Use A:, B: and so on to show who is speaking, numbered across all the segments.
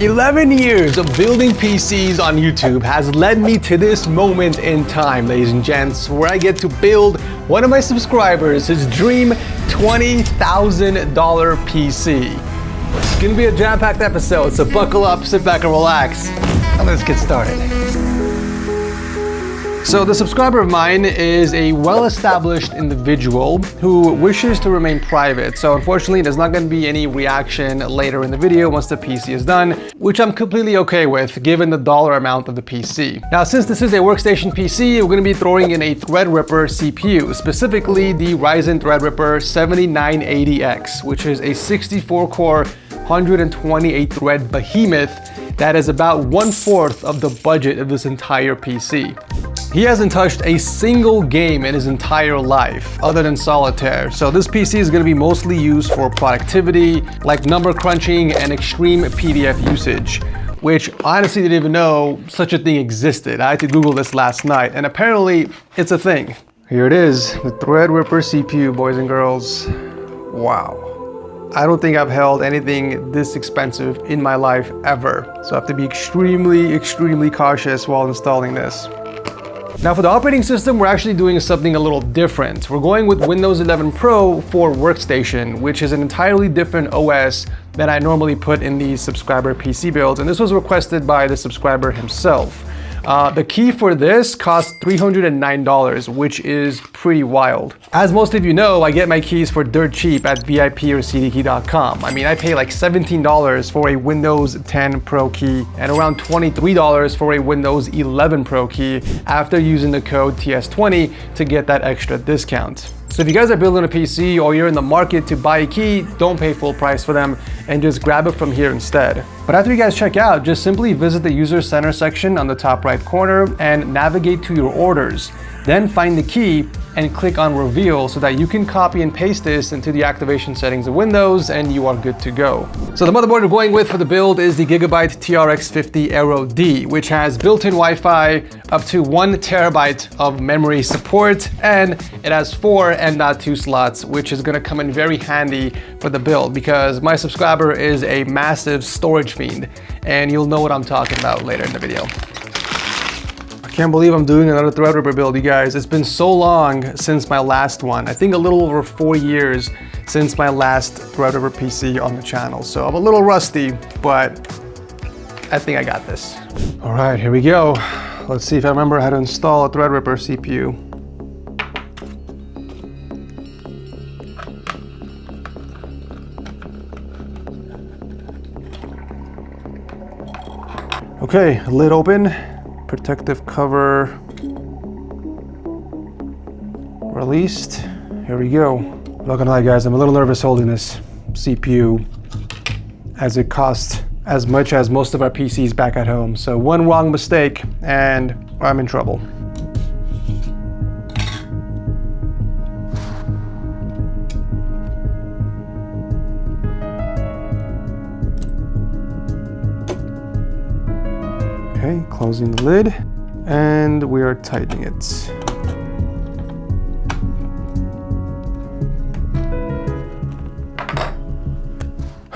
A: 11 years of building PCs on YouTube has led me to this moment in time, ladies and gents, where I get to build one of my subscribers his dream $20,000 PC. It's gonna be a jam-packed episode, so buckle up, sit back and relax, and let's get started. So the subscriber of mine is a well-established individual who wishes to remain private. So unfortunately, there's not going to be any reaction later in the video once the PC is done, which I'm completely okay with given the dollar amount of the PC. Now, since this is a workstation PC, we're going to be throwing in a Threadripper CPU, specifically the Ryzen Threadripper 7980X, which is a 64-core, 128-thread behemoth that is about 1/4 of the budget of this entire PC. He hasn't touched a single game in his entire life other than solitaire. So this PC is going to be mostly used for productivity, like number crunching and extreme PDF usage, which I honestly didn't even know such a thing existed. I had to Google this last night, and apparently it's a thing. Here it is, the Threadripper CPU, boys and girls. Wow. I don't think I've held anything this expensive in my life ever. So I have to be extremely cautious while installing this. Now for the operating system, we're actually doing something a little different. We're going with Windows 11 Pro for Workstation, which is an entirely different OS than I normally put in these subscriber PC builds, and this was requested by the subscriber himself. The key for this costs $309, which is pretty wild. As most of you know, I get my keys for dirt cheap at VIP or cdkey.com. I mean, I pay like $17 for a Windows 10 Pro key and around $23 for a Windows 11 Pro key after using the code TS20 to get that extra discount. So if you guys are building a PC or you're in the market to buy a key, don't pay full price for them and just grab it from here instead. But after you guys check out, just simply visit the user center section on the top right corner and navigate to your orders. Then find the key and click on reveal so that you can copy and paste this into the activation settings of Windows and you are good to go. So the motherboard we're going with for the build is the Gigabyte TRX50 Aero D, which has built-in Wi-Fi, up to 1 terabyte of memory support, and it has 4 M.2 slots, which is gonna come in very handy for the build because my subscriber is a massive storage fiend, and you'll know what I'm talking about later in the video. I can't believe I'm doing another Threadripper build, you guys. It's been so long since my last one. I think a little over 4 years since my last Threadripper PC on the channel. So I'm a little rusty, but I think I got this. All right, here we go. Let's see if I remember how to install a Threadripper CPU. Okay, lid open. Protective cover released. Here we go. I'm not gonna lie, guys, I'm a little nervous holding this CPU as it costs as much as most of our PCs back at home. So one wrong mistake and I'm in trouble. Okay, closing the lid, and we are tightening it.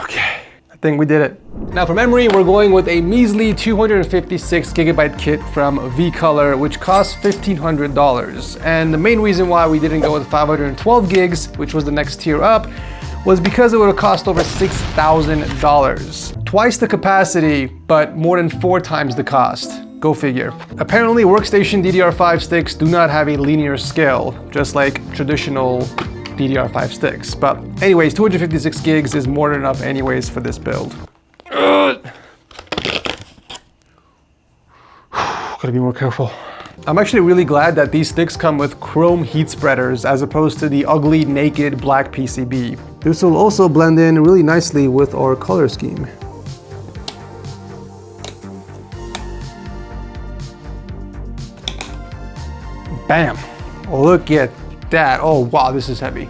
A: Okay, I think we did it. Now for memory, we're going with a measly 256 gigabyte kit from V-Color, which costs $1,500. And the main reason why we didn't go with 512 gigs, which was the next tier up, was because it would have cost over $6,000. Twice the capacity, but more than 4 times the cost. Go figure. Apparently, workstation DDR5 sticks do not have a linear scale, just like traditional DDR5 sticks. But anyways, 256 gigs is more than enough anyways for this build. Gotta be more careful. I'm actually really glad that these sticks come with chrome heat spreaders as opposed to the ugly naked black PCB. This will also blend in really nicely with our color scheme. Bam! Look at that. Oh wow, this is heavy.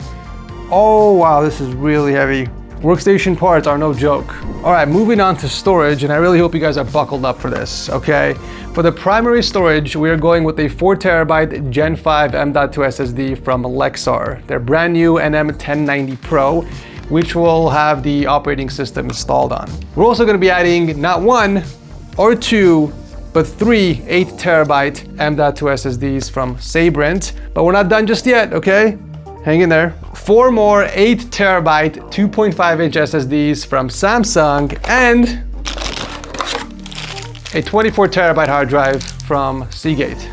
A: Oh wow, this is really heavy. Workstation parts are no joke. All right, moving on to storage, and I really hope you guys are buckled up for this, okay? For the primary storage, we are going with a 4 terabyte Gen 5 M.2 SSD from Lexar. Their brand new NM1090 Pro. which will have the operating system installed on. We're also going to be adding not 1 or 2, but 3 8 terabyte M.2 SSDs from Sabrent. But we're not done just yet, okay? Hang in there. 4 more 8 terabyte 2.5-inch SSDs from Samsung, and a 24 terabyte hard drive from Seagate.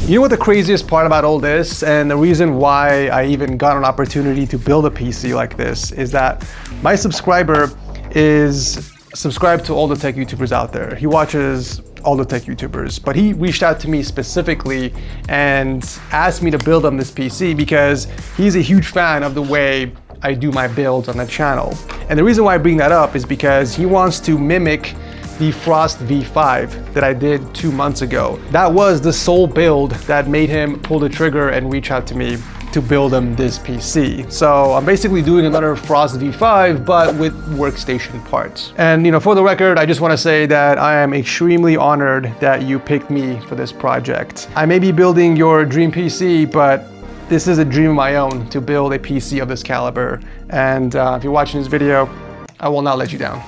A: You know what the craziest part about all this, and the reason why I even got an opportunity to build a PC like this, is that my subscriber is subscribed to all the tech YouTubers out there. He watches all the tech YouTubers, but he reached out to me specifically and asked me to build him this PC because he's a huge fan of the way I do my builds on the channel. And the reason why I bring that up is because he wants to mimic the Frost V5 that I did 2 months ago. That was the sole build that made him pull the trigger and reach out to me to build him this PC. So I'm basically doing another Frost V5, but with workstation parts. And you know, for the record, I just want to say that I am extremely honored that you picked me for this project. I may be building your dream PC, but this is a dream of my own to build a PC of this caliber. And if you're watching this video, I will not let you down.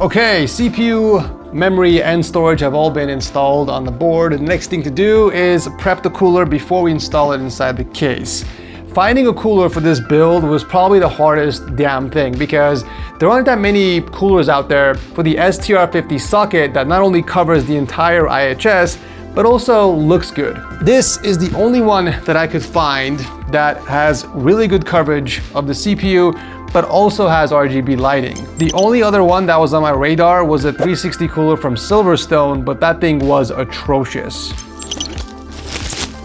A: Okay, CPU, memory, and storage have all been installed on the board. The next thing to do is prep the cooler before we install it inside the case. Finding a cooler for this build was probably the hardest damn thing because there aren't that many coolers out there for the STR50 socket that not only covers the entire IHS, but also looks good. This is the only one that I could find that has really good coverage of the CPU, but also has RGB lighting. The only other one that was on my radar was a 360 cooler from Silverstone, but that thing was atrocious.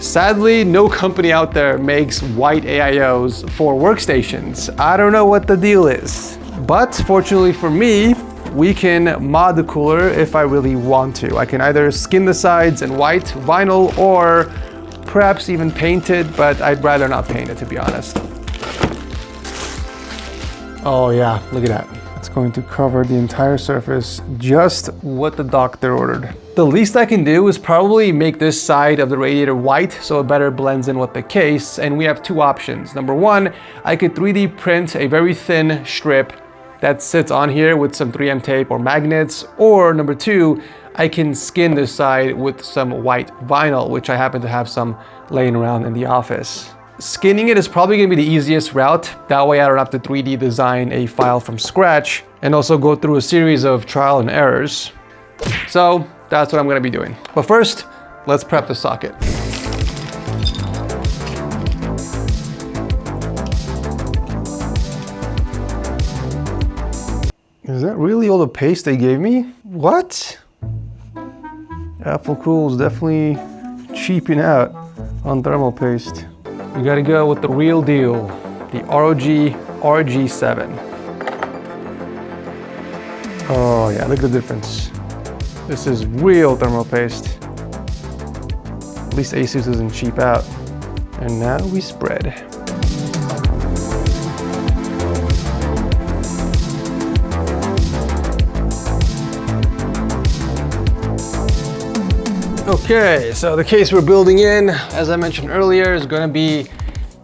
A: Sadly, no company out there makes white AIOs for workstations. I don't know what the deal is. But fortunately for me, we can mod the cooler if I really want to. I can either skin the sides in white vinyl or perhaps even paint it, but I'd rather not paint it, to be honest. Oh yeah, look at that. It's going to cover the entire surface, just what the doctor ordered. The least I can do is probably make this side of the radiator white so it better blends in with the case, and we have 2 options. Number 1, I could 3D print a very thin strip that sits on here with some 3M tape or magnets, or number 2, I can skin this side with some white vinyl, which I happen to have some laying around in the office. Skinning it is probably going to be the easiest route. That way I don't have to 3D design a file from scratch and also go through a series of trial and errors. So that's what I'm going to be doing. But first, let's prep the socket. Is that really all the paste they gave me? What? Apple Cool's definitely cheaping out on thermal paste. We gotta go with the real deal, the ROG RG7. Oh yeah, look at the difference. This is real thermal paste. At least Asus doesn't cheap out. And now we spread. Okay, so the case we're building in, as I mentioned earlier, is going to be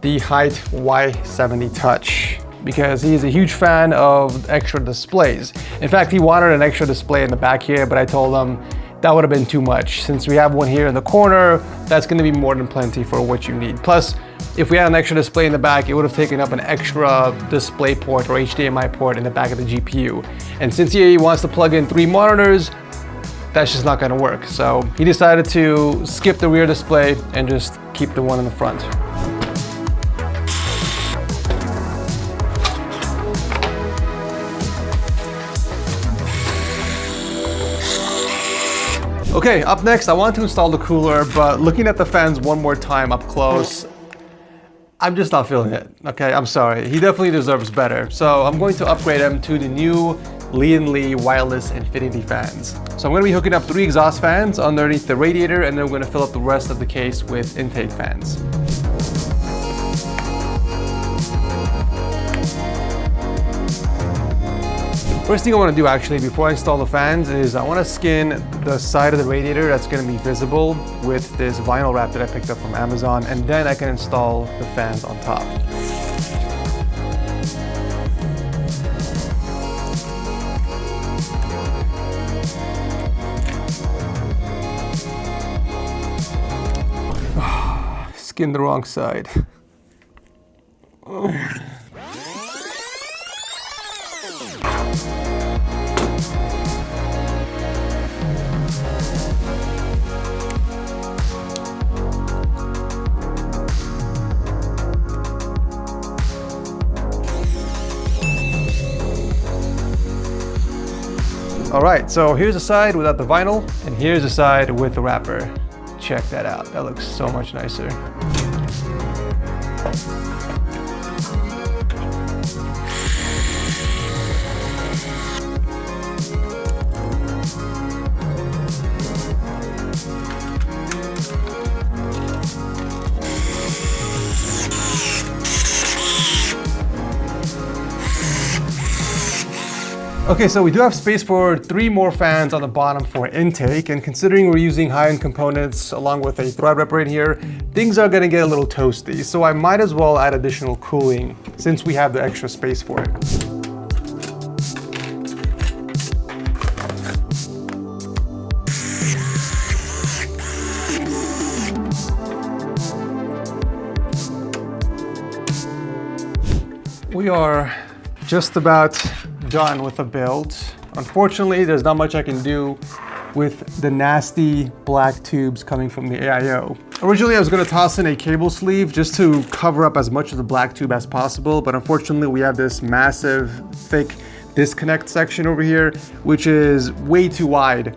A: the Height Y70 Touch because he's a huge fan of extra displays. In fact, he wanted an extra display in the back here, but I told him that would have been too much. Since we have one here in the corner, that's going to be more than plenty for what you need. Plus, if we had an extra display in the back, it would have taken up an extra display port or HDMI port in the back of the GPU. And since he wants to plug in 3 monitors, that's just not gonna work. So he decided to skip the rear display and just keep the one in the front. Okay, up next, I want to install the cooler, but looking at the fans one more time up close, I'm just not feeling it. Okay, I'm sorry. He definitely deserves better. So I'm going to upgrade him to the new Lee & wireless infinity fans. So I'm going to be hooking up 3 exhaust fans underneath the radiator, and then we're going to fill up the rest of the case with intake fans. First thing I want to do actually before I install the fans is I want to skin the side of the radiator that's going to be visible with this vinyl wrap that I picked up from Amazon, and then I can install the fans on top. Skin the wrong side. All right, so here's the side without the vinyl, and here's the side with the wrapper. Check that out. That looks so much nicer. Okay, so we do have space for 3 more fans on the bottom for intake, and considering we're using high-end components along with a thread rep right here, things are gonna get a little toasty, so I might as well add additional cooling since we have the extra space for it. We are just about done with the build. Unfortunately, there's not much I can do with the nasty black tubes coming from the AIO. Originally, I was gonna toss in a cable sleeve just to cover up as much of the black tube as possible, but unfortunately, we have this massive, thick disconnect section over here, which is way too wide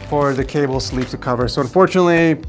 A: for the cable sleeve to cover. So unfortunately,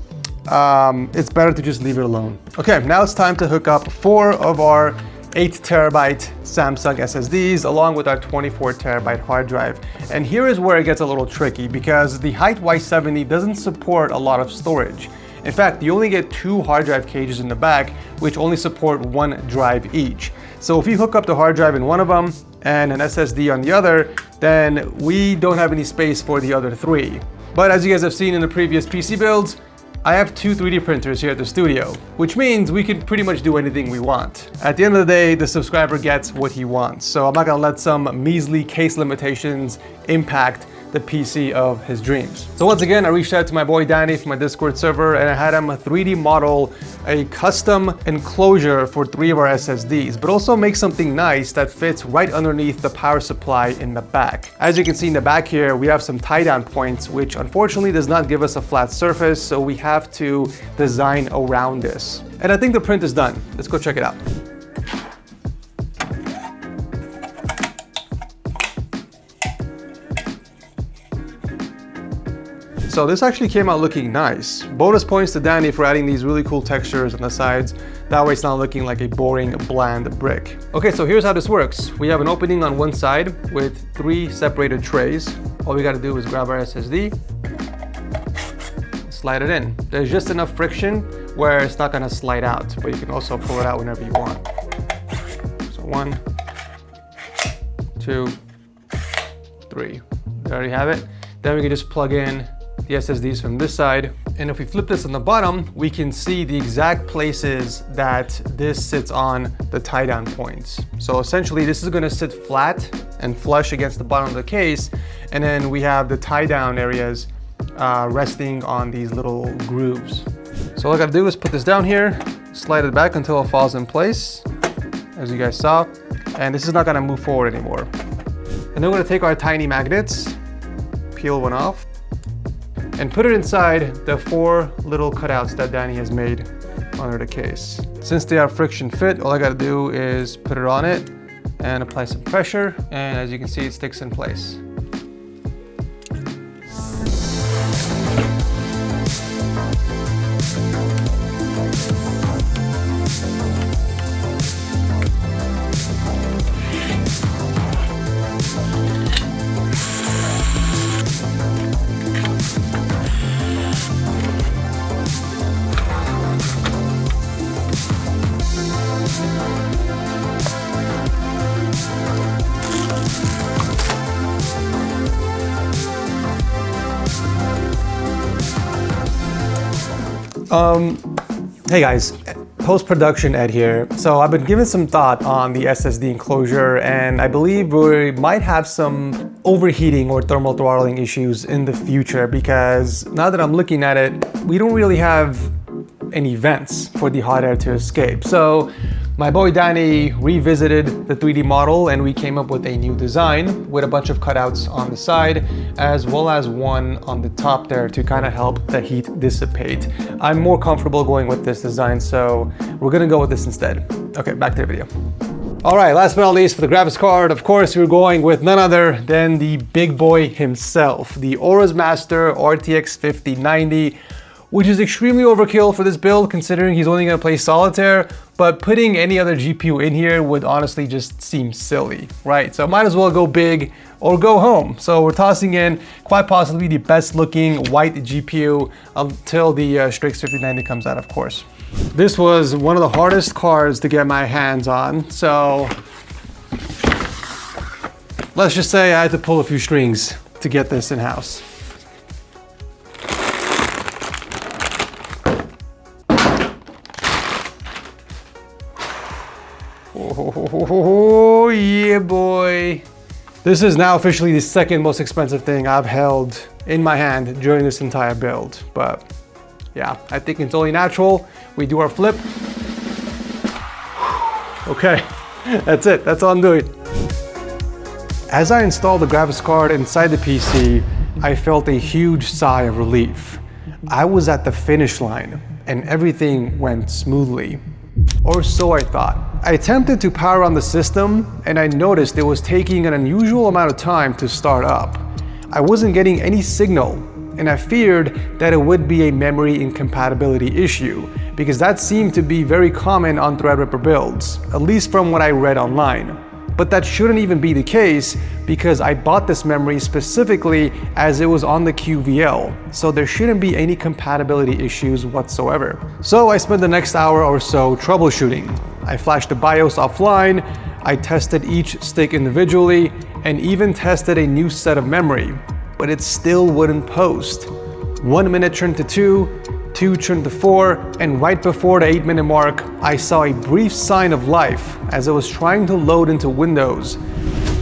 A: it's better to just leave it alone. Okay, now it's time to hook up 4 of our 8 terabyte Samsung SSDs along with our 24 terabyte hard drive. And here is where it gets a little tricky because the Height Y70 doesn't support a lot of storage. In fact, you only get 2 hard drive cages in the back, which only support 1 drive each. So if you hook up the hard drive in one of them and an SSD on the other, then we don't have any space for the other 3. But as you guys have seen in the previous PC builds, I have 2 3D printers here at the studio, which means we can pretty much do anything we want. At the end of the day, the subscriber gets what he wants, so I'm not gonna let some measly case limitations impact the PC of his dreams. So once again, I reached out to my boy Danny from my Discord server and I had him 3D model a custom enclosure for 3 of our SSDs, but also make something nice that fits right underneath the power supply in the back. As you can see in the back here, we have some tie down points, which unfortunately does not give us a flat surface, so we have to design around this. And I think the print is done. Let's go check it out. So this actually came out looking nice. Bonus points to Danny for adding these really cool textures on the sides. That way it's not looking like a boring, bland brick. Okay, so here's how this works. We have an opening on one side with 3 separated trays. All we gotta do is grab our SSD, slide it in. There's just enough friction where it's not gonna slide out, but you can also pull it out whenever you want. So 1, 2, 3. There you have it. Then we can just plug in the SSDs from this side. And if we flip this on the bottom, we can see the exact places that this sits on the tie down points. So essentially this is gonna sit flat and flush against the bottom of the case. And then we have the tie down areas resting on these little grooves. So all I gotta do is put this down here, slide it back until it falls in place, as you guys saw. And this is not gonna move forward anymore. And then we're gonna take our tiny magnets, peel one off, and put it inside the 4 little cutouts that Danny has made under the case. Since they are friction fit, all I gotta do is put it on it and apply some pressure, and as you can see, it sticks in place. Hey guys, post-production Ed here. So I've been giving some thought on the SSD enclosure, and I believe we might have some overheating or thermal throttling issues in the future, because now that I'm looking at it, we don't really have any vents for the hot air to escape. So my boy Danny revisited the 3D model and we came up with a new design with a bunch of cutouts on the side, as well as one on the top there to kind of help the heat dissipate. I'm more comfortable going with this design, so we're gonna go with this instead. Okay, back to the video. All right, last but not least, for the graphics card, of course, we're going with none other than the big boy himself, the Aorus Master RTX 5090, which is extremely overkill for this build considering he's only gonna play solitaire, but putting any other GPU in here would honestly just seem silly, right? So might as well go big or go home. So we're tossing in quite possibly the best looking white GPU until the Strix 5090 comes out, of course. This was one of the hardest cards to get my hands on, so let's just say I had to pull a few strings to get this in-house. Oh yeah, boy. This is now officially the second most expensive thing I've held in my hand during this entire build. But yeah, I think it's only natural. We do our flip. Okay, that's it. That's all I'm doing. As I installed the graphics card inside the PC, I felt a huge sigh of relief. I was at the finish line and everything went smoothly. Or so I thought. I attempted to power on the system and I noticed it was taking an unusual amount of time to start up. I wasn't getting any signal and I feared that it would be a memory incompatibility issue, because that seemed to be very common on Threadripper builds, at least from what I read online. But that shouldn't even be the case, because I bought this memory specifically as it was on the QVL, so there shouldn't be any compatibility issues whatsoever. So I spent the next hour or so troubleshooting. I flashed the BIOS offline, I tested each stick individually, and even tested a new set of memory, but it still wouldn't post. 1 minute turned to 2, 2 turned to 4, and right before the 8-minute mark, I saw a brief sign of life as it was trying to load into Windows,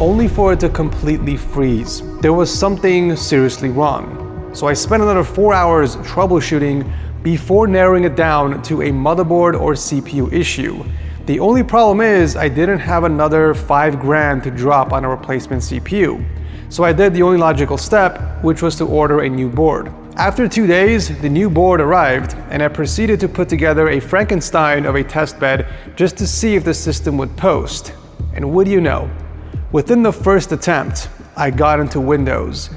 A: only for it to completely freeze. There was something seriously wrong. So I spent another 4 hours troubleshooting before narrowing it down to a motherboard or CPU issue. The only problem is I didn't have another $5 grand to drop on a replacement CPU. So I did the only logical step, which was to order a new board. After 2 days, the new board arrived and I proceeded to put together a Frankenstein of a test bed just to see if the system would post. And what do you know? Within the first attempt, I got into Windows.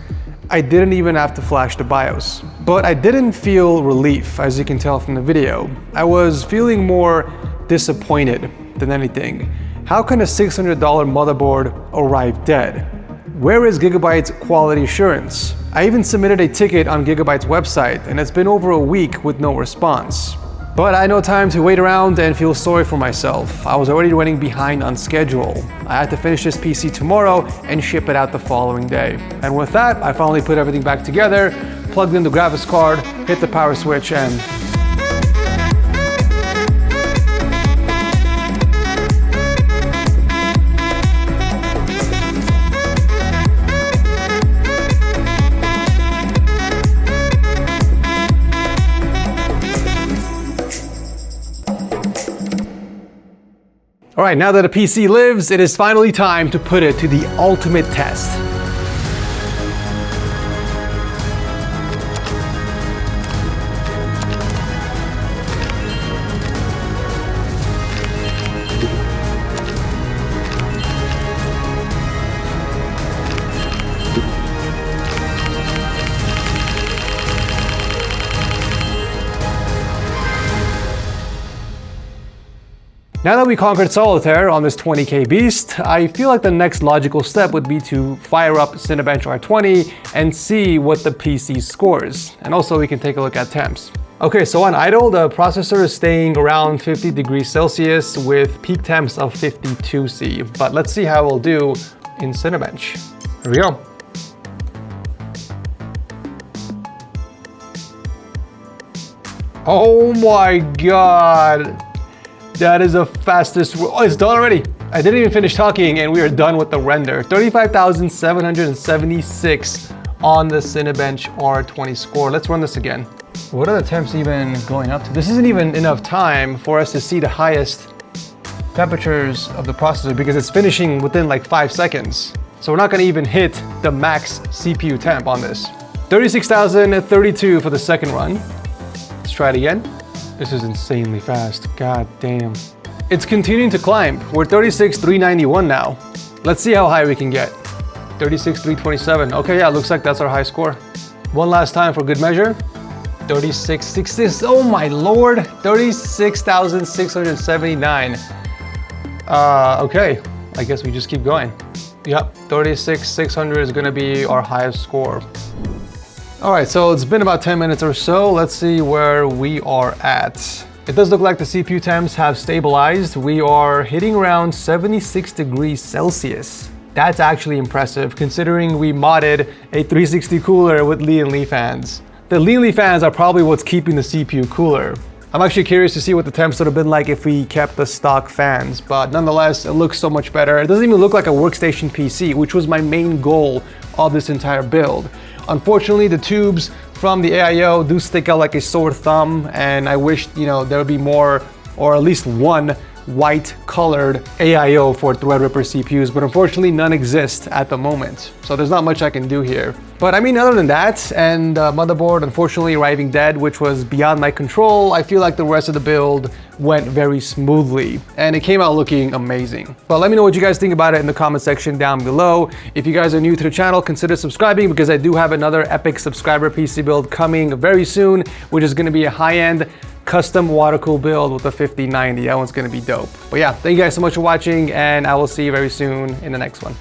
A: I didn't even have to flash the BIOS. But I didn't feel relief, as you can tell from the video. I was feeling more disappointed than anything. How can a $600 motherboard arrive dead? Where is Gigabyte's quality assurance? I even submitted a ticket on Gigabyte's website and it's been over a week with no response. But I had no time to wait around and feel sorry for myself. I was already running behind on schedule. I had to finish this PC tomorrow and ship it out the following day. And with that, I finally put everything back together, plugged in the graphics card, hit the power switch, and all right, now that a PC lives, it is finally time to put it to the ultimate test. Now that we conquered Solitaire on this 20K beast, I feel like the next logical step would be to fire up Cinebench R20 and see what the PC scores. And also we can take a look at temps. Okay, so on idle, the processor is staying around 50 degrees Celsius with peak temps of 52C. But let's see how we'll do in Cinebench. Here we go. Oh my God. That is the fastest. Oh, it's done already. I didn't even finish talking and we are done with the render. 35,776 on the Cinebench R20 score. Let's run this again. What are the temps even going up to? This isn't even enough time for us to see the highest temperatures of the processor because it's finishing within like 5 seconds. So we're not gonna even hit the max CPU temp on this. 36,032 for the second run. Let's try it again. This is insanely fast, god damn. It's continuing to climb. We're 36,391 now. Let's see how high we can get. 36,327. Okay, yeah, looks like that's our high score. One last time for good measure. 36,660. Oh my lord. 36,679. Okay, I guess we just keep going. Yep, 36,600 is gonna be our highest score. All right, so it's been about 10 minutes or so. Let's see where we are at. It does look like the CPU temps have stabilized. We are hitting around 76 degrees Celsius. That's actually impressive considering we modded a 360 cooler with Li and Li fans. The Li and Li fans are probably what's keeping the CPU cooler. I'm actually curious to see what the temps would have been like if we kept the stock fans, but nonetheless, it looks so much better. It doesn't even look like a workstation PC, which was my main goal of this entire build. Unfortunately, the tubes from the AIO do stick out like a sore thumb, and I wish, there would be more, or at least one white colored AIO for Threadripper CPUs, but unfortunately none exist at the moment. So there's not much I can do here. But I mean, other than that, and motherboard unfortunately arriving dead, which was beyond my control, I feel like the rest of the build went very smoothly and it came out looking amazing. But let me know what you guys think about it in the comment section down below. If you guys are new to the channel, consider subscribing because I do have another epic subscriber PC build coming very soon, which is gonna be a high-end custom water-cooled build with a 5090. That one's gonna be dope. But yeah, thank you guys so much for watching and I will see you very soon in the next one.